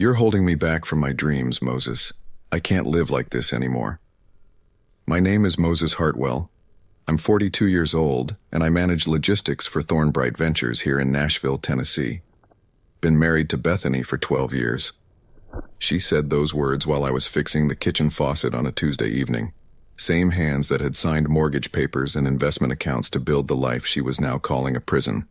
You're holding me back from my dreams, Moses. I can't live like this anymore. My name is Moses Hartwell. I'm 42 years old, and I manage logistics for Thornbright Ventures here in Nashville, Tennessee. Been married to Bethany for 12 years. She said those words while I was fixing the kitchen faucet on a Tuesday evening. Same hands that had signed mortgage papers and investment accounts to build the life she was now calling a prison.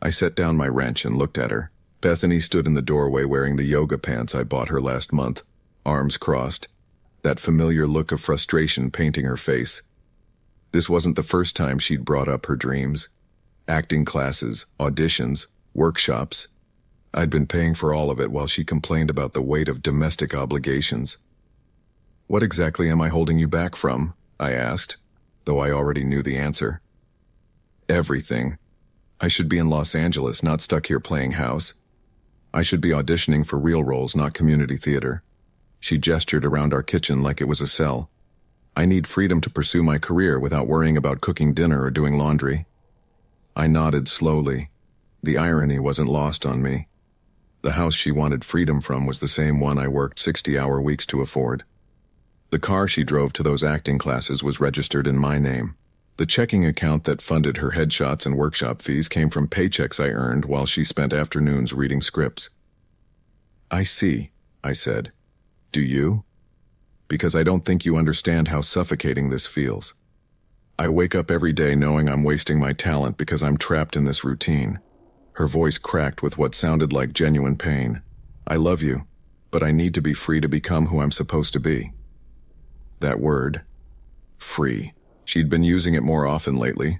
I set down my wrench and looked at her. Bethany stood in the doorway wearing the yoga pants I bought her last month, arms crossed, that familiar look of frustration painting her face. This wasn't the first time she'd brought up her dreams. Acting classes, auditions, workshops. I'd been paying for all of it while she complained about the weight of domestic obligations. "What exactly am I holding you back from?" I asked, though I already knew the answer. "Everything. I should be in Los Angeles, not stuck here playing house. I should be auditioning for real roles, not community theater." She gestured around our kitchen like it was a cell. "I need freedom to pursue my career without worrying about cooking dinner or doing laundry." I nodded slowly. The irony wasn't lost on me. The house she wanted freedom from was the same one I worked 60-hour weeks to afford. The car she drove to those acting classes was registered in my name. The checking account that funded her headshots and workshop fees came from paychecks I earned while she spent afternoons reading scripts. "I see," I said. "Do you? Because I don't think you understand how suffocating this feels. I wake up every day knowing I'm wasting my talent because I'm trapped in this routine." Her voice cracked with what sounded like genuine pain. "I love you, but I need to be free to become who I'm supposed to be." That word, free. She'd been using it more often lately,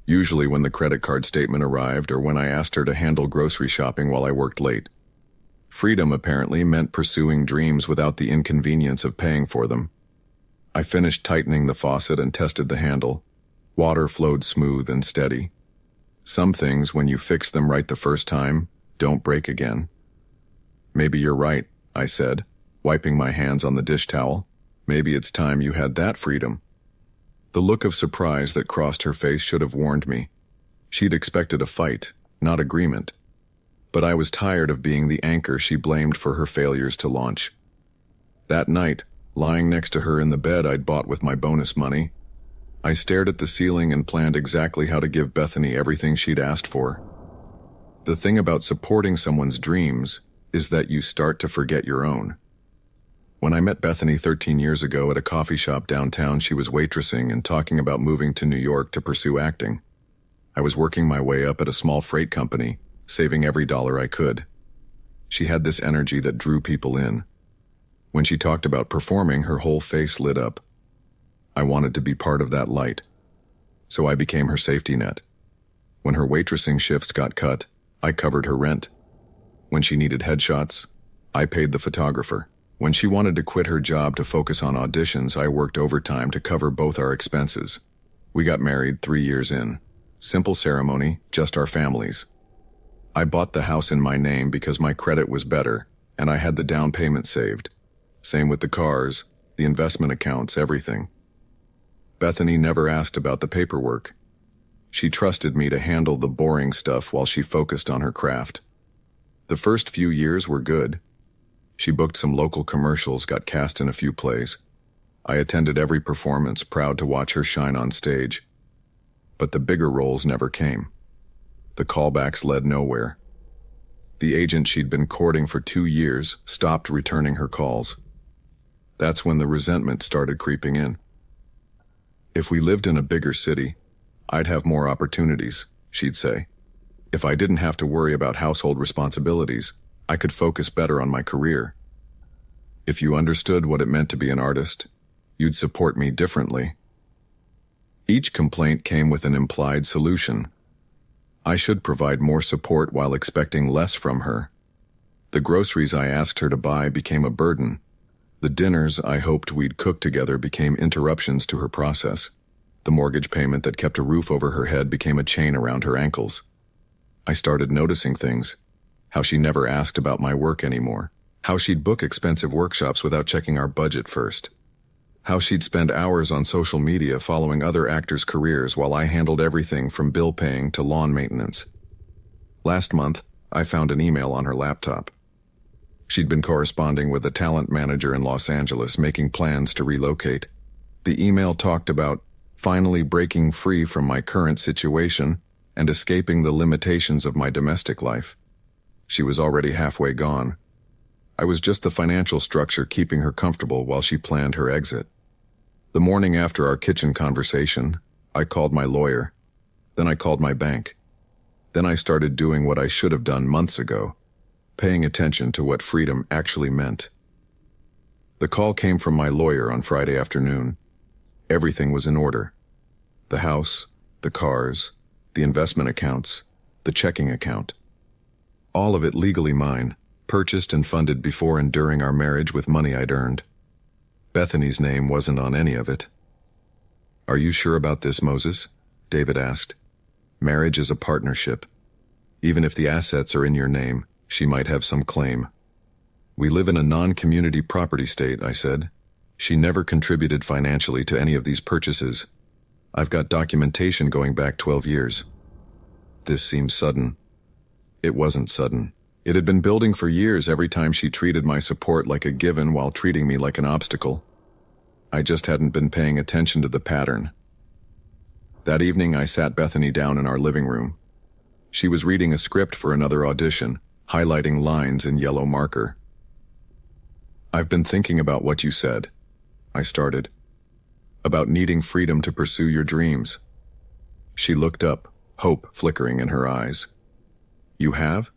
usually when the credit card statement arrived or when I asked her to handle grocery shopping while I worked late. Freedom apparently meant pursuing dreams without the inconvenience of paying for them. I finished tightening the faucet and tested the handle. Water flowed smooth and steady. Some things, when you fix them right the first time, don't break again. "Maybe you're right," I said, wiping my hands on the dish towel. "Maybe it's time you had that freedom." The look of surprise that crossed her face should have warned me. She'd expected a fight, not agreement. But I was tired of being the anchor she blamed for her failures to launch. That night, lying next to her in the bed I'd bought with my bonus money, I stared at the ceiling and planned exactly how to give Bethany everything she'd asked for. The thing about supporting someone's dreams is that you start to forget your own. When I met Bethany 13 years ago at a coffee shop downtown, she was waitressing and talking about moving to New York to pursue acting. I was working my way up at a small freight company, saving every dollar I could. She had this energy that drew people in. When she talked about performing, her whole face lit up. I wanted to be part of that light. So I became her safety net. When her waitressing shifts got cut, I covered her rent. When she needed headshots, I paid the photographer. When she wanted to quit her job to focus on auditions, I worked overtime to cover both our expenses. We got married 3 years in. Simple ceremony, just our families. I bought the house in my name because my credit was better, and I had the down payment saved. Same with the cars, the investment accounts, everything. Bethany never asked about the paperwork. She trusted me to handle the boring stuff while she focused on her craft. The first few years were good. She booked some local commercials, got cast in a few plays. I attended every performance, proud to watch her shine on stage. But the bigger roles never came. The callbacks led nowhere. The agent she'd been courting for 2 years stopped returning her calls. That's when the resentment started creeping in. "If we lived in a bigger city, I'd have more opportunities," she'd say. "If I didn't have to worry about household responsibilities, I could focus better on my career. If you understood what it meant to be an artist, you'd support me differently." Each complaint came with an implied solution. I should provide more support while expecting less from her. The groceries I asked her to buy became a burden. The dinners I hoped we'd cook together became interruptions to her process. The mortgage payment that kept a roof over her head became a chain around her ankles. I started noticing things. How she never asked about my work anymore. How she'd book expensive workshops without checking our budget first. How she'd spend hours on social media following other actors' careers while I handled everything from bill paying to lawn maintenance. Last month, I found an email on her laptop. She'd been corresponding with a talent manager in Los Angeles, making plans to relocate. The email talked about finally breaking free from my current situation and escaping the limitations of my domestic life. She was already halfway gone. I was just the financial structure keeping her comfortable while she planned her exit. The morning after our kitchen conversation, I called my lawyer. Then I called my bank. Then I started doing what I should have done months ago, paying attention to what freedom actually meant. The call came from my lawyer on Friday afternoon. Everything was in order. The house, the cars, the investment accounts, the checking account. All of it legally mine, purchased and funded before and during our marriage with money I'd earned. Bethany's name wasn't on any of it. "Are you sure about this, Moses?" David asked. "Marriage is a partnership. Even if the assets are in your name, she might have some claim." "We live in a non-community property state," I said. "She never contributed financially to any of these purchases. I've got documentation going back 12 years. This seems sudden. It wasn't sudden. It had been building for years every time she treated my support like a given while treating me like an obstacle. I just hadn't been paying attention to the pattern. That evening I sat Bethany down in our living room. She was reading a script for another audition, highlighting lines in yellow marker. "I've been thinking about what you said," I started. "About needing freedom to pursue your dreams." She looked up, hope flickering in her eyes. "You have?"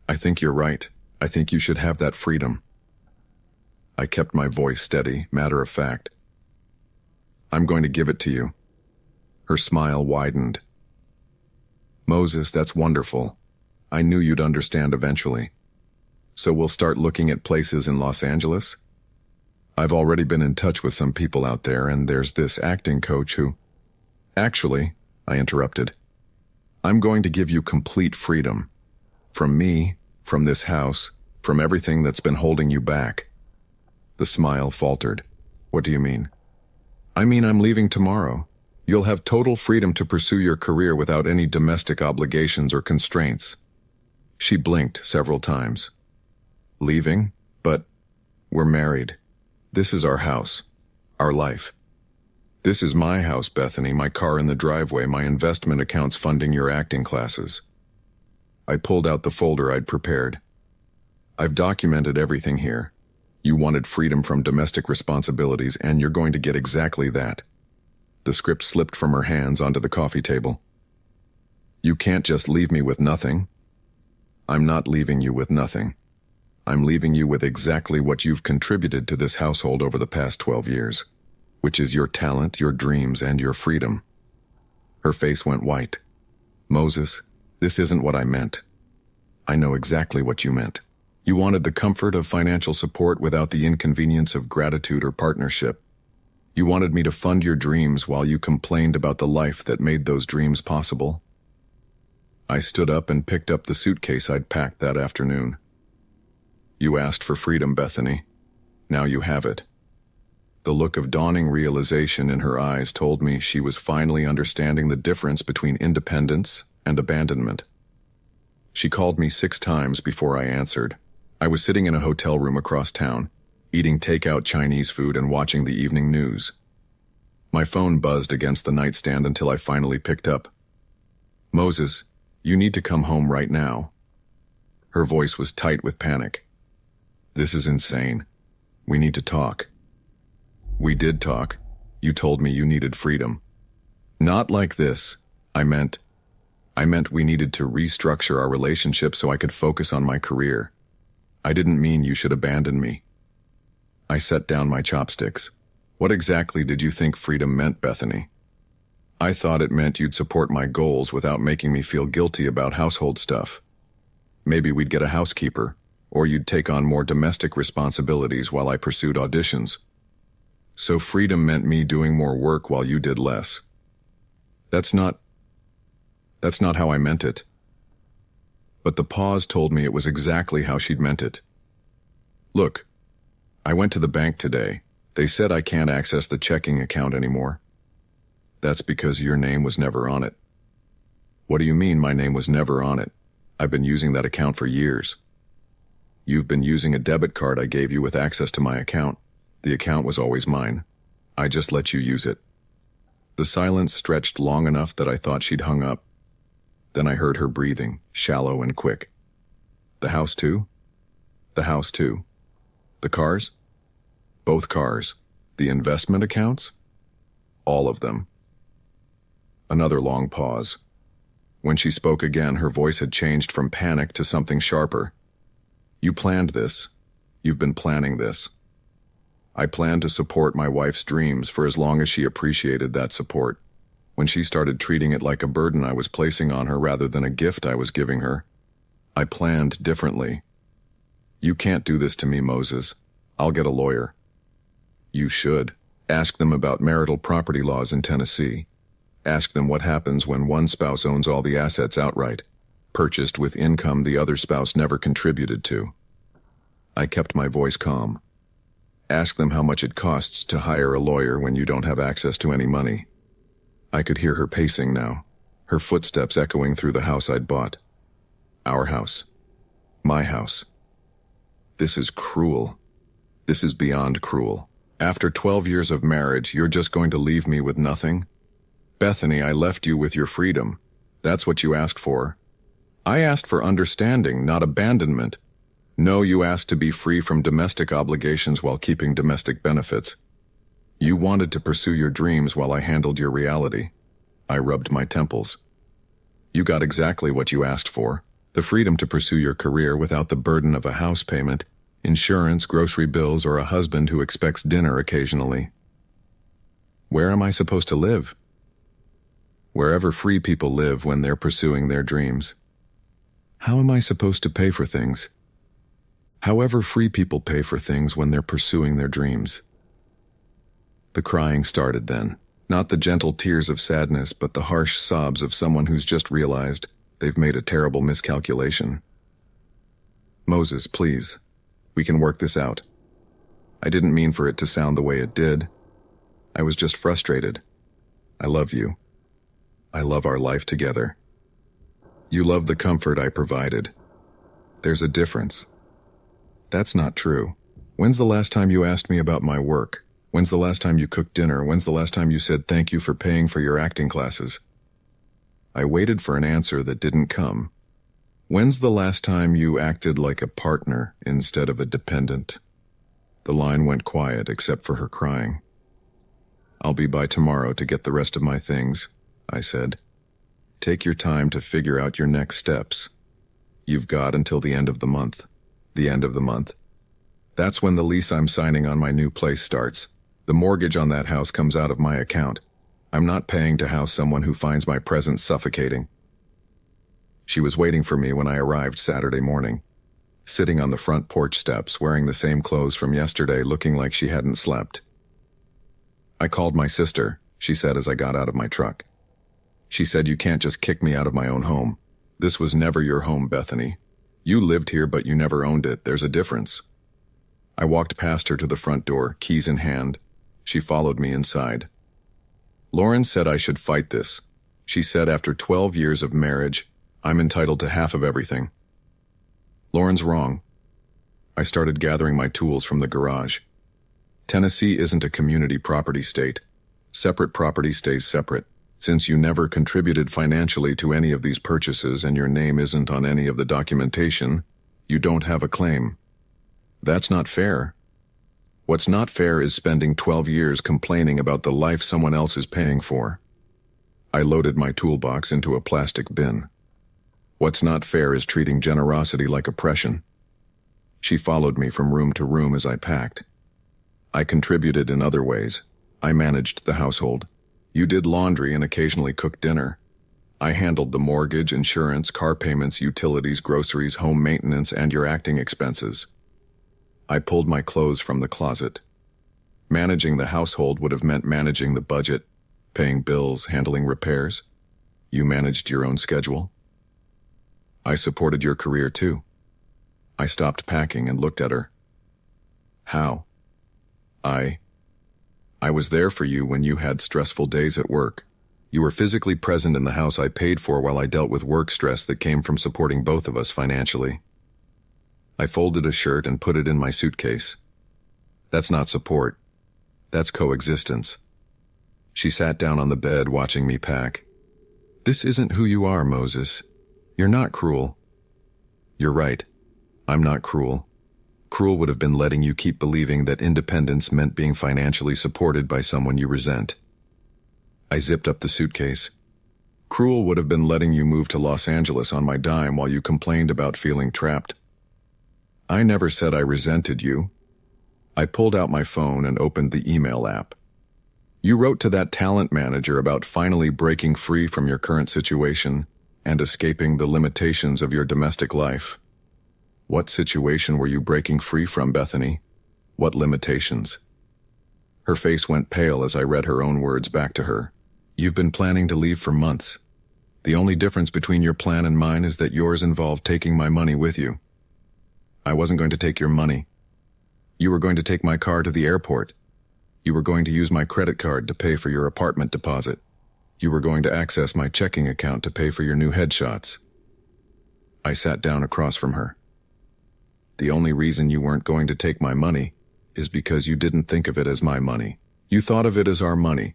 "I think you're right. I think you should have that freedom." I kept my voice steady, matter of fact. "I'm going to give it to you." Her smile widened. "Moses, that's wonderful. I knew you'd understand eventually. So we'll start looking at places in Los Angeles? I've already been in touch with some people out there, and there's this acting coach who—" "Actually," I interrupted, "I'm going to give you complete freedom. From me, from this house, from everything that's been holding you back." The smile faltered. "What do you mean?" "I mean, I'm leaving tomorrow. You'll have total freedom to pursue your career without any domestic obligations or constraints." She blinked several times. "Leaving? But we're married. This is our house, our life. This is my house, Bethany, my car in the driveway, my investment accounts funding your acting classes." I pulled out the folder I'd prepared. "I've documented everything here. You wanted freedom from domestic responsibilities, and you're going to get exactly that." The script slipped from her hands onto the coffee table. "You can't just leave me with nothing." "I'm not leaving you with nothing. I'm leaving you with exactly what you've contributed to this household over the past 12 years, which is your talent, your dreams, and your freedom." Her face went white. "Moses, this isn't what I meant." "I know exactly what you meant. You wanted the comfort of financial support without the inconvenience of gratitude or partnership. You wanted me to fund your dreams while you complained about the life that made those dreams possible." I stood up and picked up the suitcase I'd packed that afternoon. "You asked for freedom, Bethany. Now you have it." The look of dawning realization in her eyes told me she was finally understanding the difference between independence and abandonment. She called me 6 times before I answered. I was sitting in a hotel room across town, eating takeout Chinese food and watching the evening news. My phone buzzed against the nightstand until I finally picked up. "Moses, you need to come home right now." Her voice was tight with panic. "This is insane. We need to talk." "We did talk. You told me you needed freedom." "Not like this. I meant we needed to restructure our relationship so I could focus on my career. I didn't mean you should abandon me." I set down my chopsticks. "What exactly did you think freedom meant, Bethany?" "I thought it meant you'd support my goals without making me feel guilty about household stuff. Maybe we'd get a housekeeper, or you'd take on more domestic responsibilities while I pursued auditions. So freedom meant me doing more work while you did less." That's not how I meant it." But the pause told me it was exactly how she'd meant it. "Look, I went to the bank today. They said I can't access the checking account anymore." "That's because your name was never on it." "What do you mean my name was never on it? I've been using that account for years." You've been using a debit card I gave you with access to my account. The account was always mine. I just let you use it." The silence stretched long enough that I thought she'd hung up. Then I heard her breathing, shallow and quick. "The house too?" "The house too." "The cars?" "Both cars." "The investment accounts?" "All of them." Another long pause. When she spoke again, her voice had changed from panic to something sharper. "You planned this. You've been planning this." I planned to support my wife's dreams for as long as she appreciated that support. When she started treating it like a burden I was placing on her rather than a gift I was giving her, I planned differently. "You can't do this to me, Moses. I'll get a lawyer." "You should. Ask them about marital property laws in Tennessee. Ask them what happens when one spouse owns all the assets outright, purchased with income the other spouse never contributed to." I kept my voice calm. "Ask them how much it costs to hire a lawyer when you don't have access to any money." I could hear her pacing now, her footsteps echoing through the house I'd bought. Our house. My house. This is cruel. This is beyond cruel. After 12 years of marriage, you're just going to leave me with nothing? Bethany, I left you with your freedom. That's what you asked for. I asked for understanding, not abandonment. No, you asked to be free from domestic obligations while keeping domestic benefits. You wanted to pursue your dreams while I handled your reality. I rubbed my temples. You got exactly what you asked for, the freedom to pursue your career without the burden of a house payment, insurance, grocery bills, or a husband who expects dinner occasionally. Where am I supposed to live? Wherever free people live when they're pursuing their dreams. How am I supposed to pay for things? However free people pay for things when they're pursuing their dreams. The crying started then, not the gentle tears of sadness, but the harsh sobs of someone who's just realized they've made a terrible miscalculation. "Moses, please. We can work this out. I didn't mean for it to sound the way it did. I was just frustrated. I love you. I love our life together. You love the comfort I provided. There's a difference." "That's not true. When's the last time you asked me about my work? When's the last time you cooked dinner? When's the last time you said thank you for paying for your acting classes?" I waited for an answer that didn't come. "When's the last time you acted like a partner instead of a dependent?" The line went quiet except for her crying. "I'll be by tomorrow to get the rest of my things," I said. "Take your time to figure out your next steps. You've got until the end of the month." "The end of the month?" "That's when the lease I'm signing on my new place starts. The mortgage on that house comes out of my account. I'm not paying to house someone who finds my presence suffocating." She was waiting for me when I arrived Saturday morning, sitting on the front porch steps, wearing the same clothes from yesterday, looking like she hadn't slept. "I called my sister," she said as I got out of my truck. "She said you can't just kick me out of my own home. This was never your home, Bethany. You lived here, but you never owned it. There's a difference." I walked past her to the front door, keys in hand. She followed me inside. "Lauren said I should fight this. She said after 12 years of marriage, I'm entitled to half of everything." "Lauren's wrong." I started gathering my tools from the garage. Tennessee isn't a community property state. Separate property stays separate. Since you never contributed financially to any of these purchases and your name isn't on any of the documentation, you don't have a claim. That's not fair. What's not fair is spending 12 years complaining about the life someone else is paying for. I loaded my toolbox into a plastic bin. What's not fair is treating generosity like oppression. She followed me from room to room as I packed. I contributed in other ways. I managed the household. You did laundry and occasionally cooked dinner. I handled the mortgage, insurance, car payments, utilities, groceries, home maintenance, and your acting expenses. I pulled my clothes from the closet. Managing the household would have meant managing the budget, paying bills, handling repairs. You managed your own schedule. I supported your career too. I stopped packing and looked at her. How? I was there for you when you had stressful days at work. You were physically present in the house I paid for while I dealt with work stress that came from supporting both of us financially. I folded a shirt and put it in my suitcase. That's not support. That's coexistence. She sat down on the bed watching me pack. This isn't who you are, Moses. You're not cruel. You're right. I'm not cruel. Cruel would have been letting you keep believing that independence meant being financially supported by someone you resent. I zipped up the suitcase. Cruel would have been letting you move to Los Angeles on my dime while you complained about feeling trapped. I never said I resented you. I pulled out my phone and opened the email app. You wrote to that talent manager about finally breaking free from your current situation and escaping the limitations of your domestic life. What situation were you breaking free from, Bethany? What limitations? Her face went pale as I read her own words back to her. You've been planning to leave for months. The only difference between your plan and mine is that yours involved taking my money with you. I wasn't going to take your money. You were going to take my car to the airport. You were going to use my credit card to pay for your apartment deposit. You were going to access my checking account to pay for your new headshots. I sat down across from her. The only reason you weren't going to take my money is because you didn't think of it as my money. You thought of it as our money,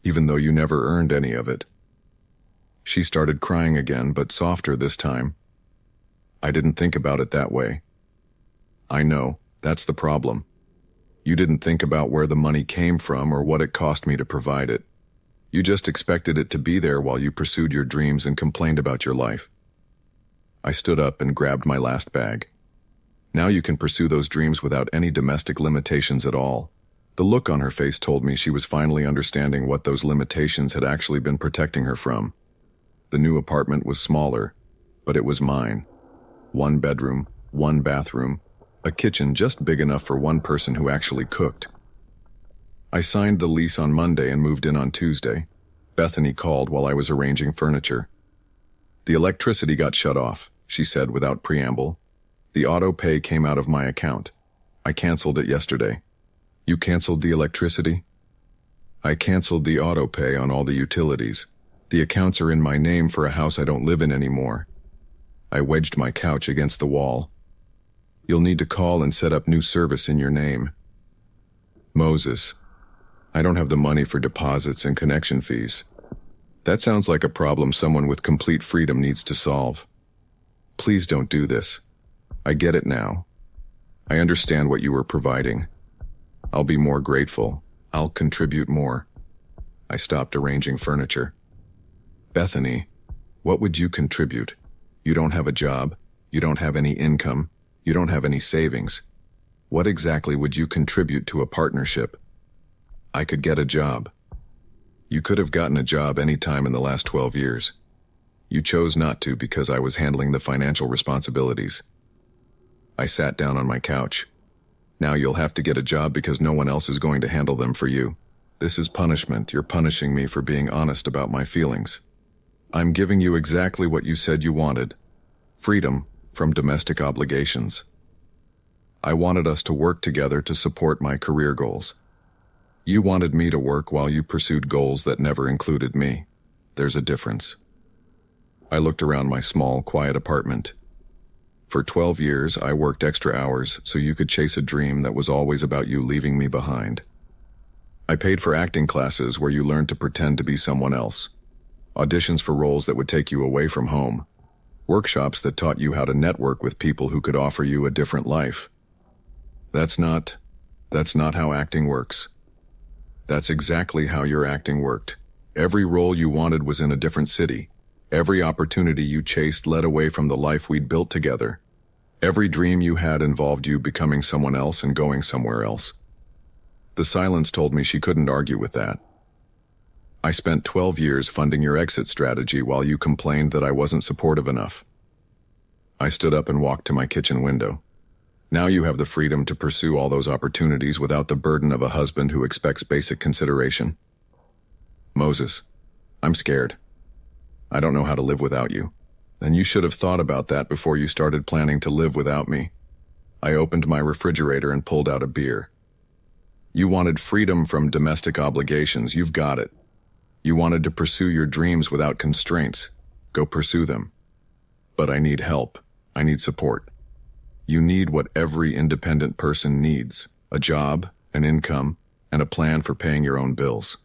even though you never earned any of it. She started crying again, but softer this time. I didn't think about it that way. I know, that's the problem. You didn't think about where the money came from or what it cost me to provide it. You just expected it to be there while you pursued your dreams and complained about your life. I stood up and grabbed my last bag. Now you can pursue those dreams without any domestic limitations at all. The look on her face told me she was finally understanding what those limitations had actually been protecting her from. The new apartment was smaller, but it was mine. 1 bedroom, 1 bathroom, a kitchen just big enough for one person who actually cooked. I signed the lease on Monday and moved in on Tuesday. Bethany called while I was arranging furniture. The electricity got shut off, she said without preamble. The auto pay came out of my account. I canceled it yesterday. You canceled the electricity? I canceled the auto pay on all the utilities. The accounts are in my name for a house I don't live in anymore. I wedged my couch against the wall. You'll need to call and set up new service in your name. Moses, I don't have the money for deposits and connection fees. That sounds like a problem someone with complete freedom needs to solve. Please don't do this. I get it now. I understand what you were providing. I'll be more grateful. I'll contribute more. I stopped arranging furniture. Bethany, what would you contribute? You don't have a job. You don't have any income. You don't have any savings. What exactly would you contribute to a partnership? I could get a job. You could have gotten a job any time in the last 12 years. You chose not to because I was handling the financial responsibilities. I sat down on my couch. Now you'll have to get a job because no one else is going to handle them for you. This is punishment. You're punishing me for being honest about my feelings. I'm giving you exactly what you said you wanted. Freedom from domestic obligations. I wanted us to work together to support my career goals. You wanted me to work while you pursued goals that never included me. There's a difference. I looked around my small, quiet apartment. For 12 years, I worked extra hours so you could chase a dream that was always about you leaving me behind. I paid for acting classes where you learned to pretend to be someone else. Auditions for roles that would take you away from home. Workshops that taught you how to network with people who could offer you a different life. That's not how acting works. That's exactly how your acting worked. Every role you wanted was in a different city. Every opportunity you chased led away from the life we'd built together. Every dream you had involved you becoming someone else and going somewhere else. The silence told me she couldn't argue with that. I spent 12 years funding your exit strategy while you complained that I wasn't supportive enough. I stood up and walked to my kitchen window. Now you have the freedom to pursue all those opportunities without the burden of a husband who expects basic consideration. Moses, I'm scared. I don't know how to live without you. And you should have thought about that before you started planning to live without me. I opened my refrigerator and pulled out a beer. You wanted freedom from domestic obligations. You've got it. You wanted to pursue your dreams without constraints. Go pursue them. But I need help. I need support. You need what every independent person needs: a job, an income, and a plan for paying your own bills.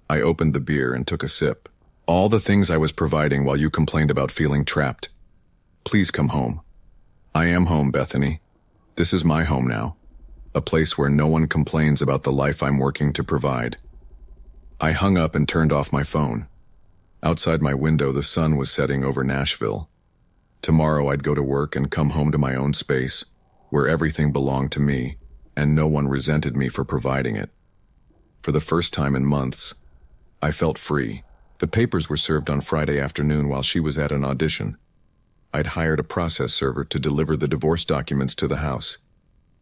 I opened the beer and took a sip. All the things I was providing while you complained about feeling trapped. Please come home. I am home, Bethany. This is my home now. A place where no one complains about the life I'm working to provide. I hung up and turned off my phone. Outside my window, the sun was setting over Nashville. Tomorrow I'd go to work and come home to my own space, where everything belonged to me, and no one resented me for providing it. For the first time in months, I felt free. The papers were served on Friday afternoon while she was at an audition. I'd hired a process server to deliver the divorce documents to the house.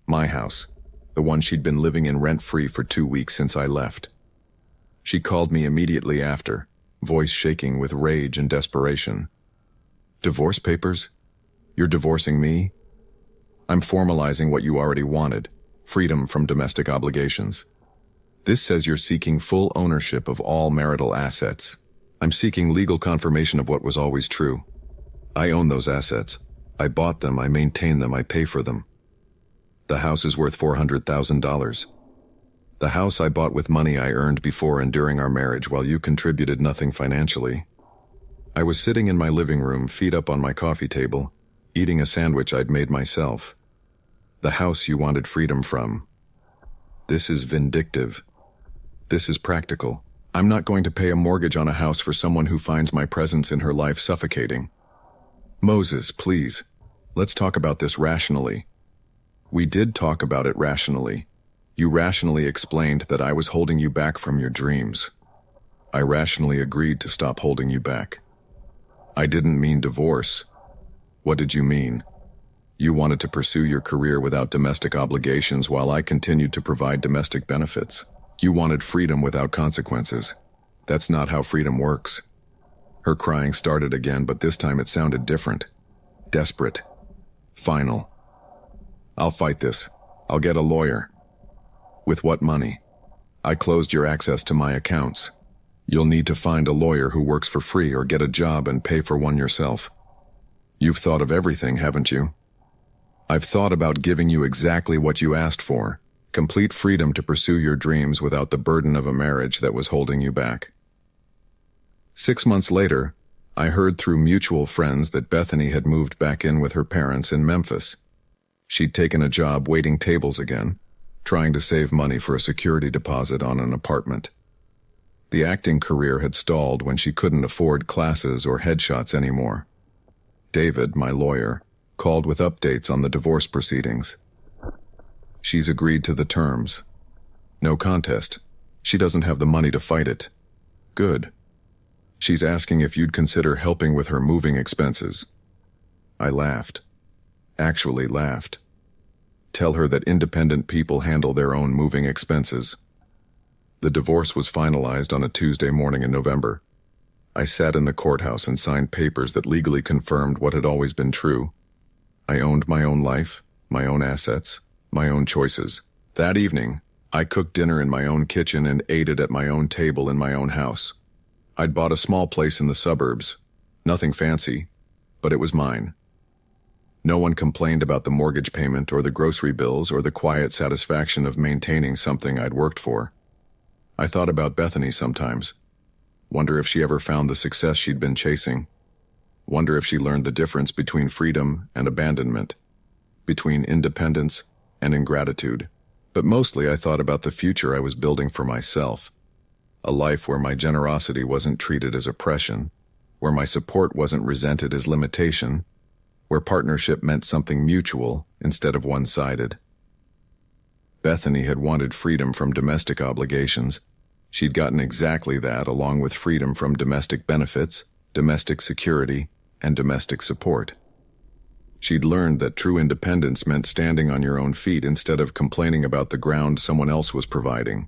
My house, the one she'd been living in rent-free for 2 weeks since I left. She called me immediately after, voice shaking with rage and desperation. Divorce papers? You're divorcing me? I'm formalizing what you already wanted, freedom from domestic obligations. This says you're seeking full ownership of all marital assets. I'm seeking legal confirmation of what was always true. I own those assets. I bought them, I maintain them, I pay for them. The house is worth $400,000. The house I bought with money I earned before and during our marriage while you contributed nothing financially. I was sitting in my living room, feet up on my coffee table, eating a sandwich I'd made myself. The house you wanted freedom from. This is vindictive. This is practical. I'm not going to pay a mortgage on a house for someone who finds my presence in her life suffocating. Moses, please. Let's talk about this rationally. We did talk about it rationally. You rationally explained that I was holding you back from your dreams. I rationally agreed to stop holding you back. I didn't mean divorce. What did you mean? You wanted to pursue your career without domestic obligations while I continued to provide domestic benefits. You wanted freedom without consequences. That's not how freedom works. Her crying started again, but this time it sounded different. Desperate. Final. I'll fight this. I'll get a lawyer. With what money? I closed your access to my accounts. You'll need to find a lawyer who works for free or get a job and pay for one yourself. You've thought of everything, haven't you? I've thought about giving you exactly what you asked for. Complete freedom to pursue your dreams without the burden of a marriage that was holding you back. 6 months later, I heard through mutual friends that Bethany had moved back in with her parents in Memphis. She'd taken a job waiting tables again, trying to save money for a security deposit on an apartment. The acting career had stalled when she couldn't afford classes or headshots anymore. David, my lawyer, called with updates on the divorce proceedings. She's agreed to the terms. No contest. She doesn't have the money to fight it. Good. She's asking if you'd consider helping with her moving expenses. I laughed. Actually laughed. Tell her that independent people handle their own moving expenses. The divorce was finalized on a Tuesday morning in November. I sat in the courthouse and signed papers that legally confirmed what had always been true. I owned my own life, my own assets, my own choices. That evening, I cooked dinner in my own kitchen and ate it at my own table in my own house. I'd bought a small place in the suburbs. Nothing fancy, but it was mine. No one complained about the mortgage payment or the grocery bills or the quiet satisfaction of maintaining something I'd worked for. I thought about Bethany sometimes. Wonder if she ever found the success she'd been chasing. Wonder if she learned the difference between freedom and abandonment, between independence and ingratitude. But mostly I thought about the future I was building for myself. A life where my generosity wasn't treated as oppression, where my support wasn't resented as limitation, where partnership meant something mutual instead of one-sided. Bethany had wanted freedom from domestic obligations. She'd gotten exactly that, along with freedom from domestic benefits, domestic security, and domestic support. She'd learned that true independence meant standing on your own feet instead of complaining about the ground someone else was providing.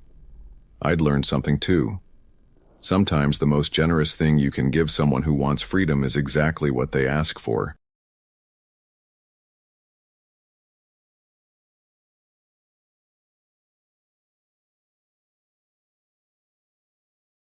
I'd learned something too. Sometimes the most generous thing you can give someone who wants freedom is exactly what they ask for.